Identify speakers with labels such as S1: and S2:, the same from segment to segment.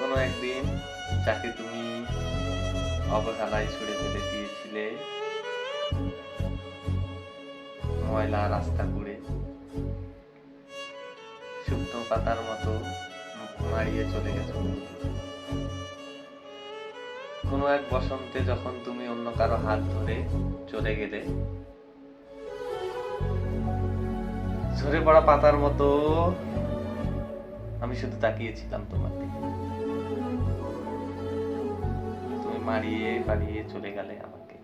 S1: কোনো একদিন যাকে তুমি অবহেলায় ছুড়ে ফেলে দিয়েছিলে ময়লা রাস্তা কুড়ে, শুকনো পাতার মতো মাড়িয়ে চলে গেছে। কোনো এক বসন্তে যখন তুমি অন্য কারো হাত ধরে চলে গেলে, ঝরে পড়া পাতার মতো আমি শুধু তাকিয়েছিলাম তোমার দিকে। তুমি মারিয়ে পালিয়ে চলে গেলে আমাকে।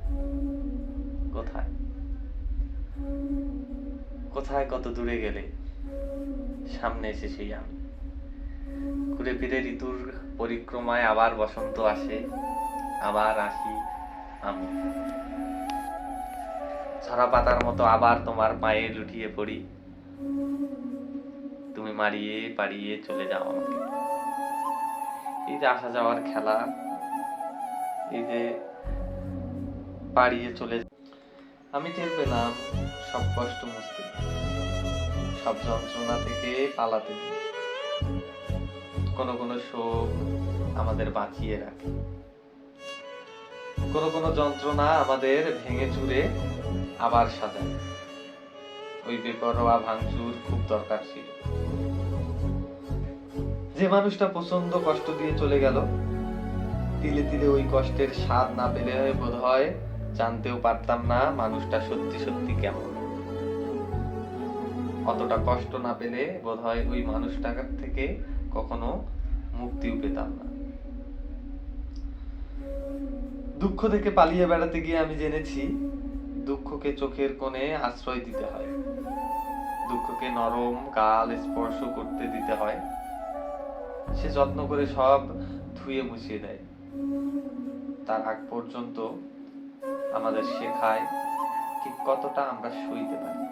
S1: কোথায় কোথায় কত দূরে গেলে? সামনে এসে সেই আমি। ঘুরে ফিরে ঋতুর পরিক্রমায় আবার বসন্ত আসে, আবার আসি আমি। ঝরা পাতার মতো আবার তোমার পায়ে লুটিয়ে পড়ি। তুমি মারিয়ে পাড়িয়ে চলে যাও আমাকে। এই যে আসা যাওয়ার খেলা, এই যে পাড়িয়ে চলে, আমি টের পেলাম সব কষ্ট মুছতে, সব যন্ত্রণা থেকে পালাতে। কোনো কোনো শোক আমাদের বাঁচিয়ে রাখে, কোনো কোনো যন্ত্রণা আমাদের ভেঙে চুরে আবার সাজায়। ওই বেপরোয়া ভাঙচুর খুব দরকার ছিল। যে মানুষটা প্রচন্ড কষ্ট দিয়ে চলে গেল, তিলে তিলে ওই কষ্টের স্বাদ না পেলে বোধ হয় জানতেও পারতাম না মানুষটা সত্যি সত্যি কেমন। অতটা কষ্ট না পেলে বোধ হয় ওই মানুষটার থেকে কখনো মুক্তিও পেতাম না। দুঃখ থেকে পালিয়ে বেড়াতে গিয়ে আমি জেনেছি দুঃখকে চোখের কোণে আশ্রয় দিতে হয়, দুঃখকে নরম গাল স্পর্শ করতে দিতে হয়। সে যত্ন করে সব ধুয়ে মুছিয়ে দেয়। তার আগ পর্যন্ত আমাদের শেখায় ঠিক কতটা আমরা সইতে পারি।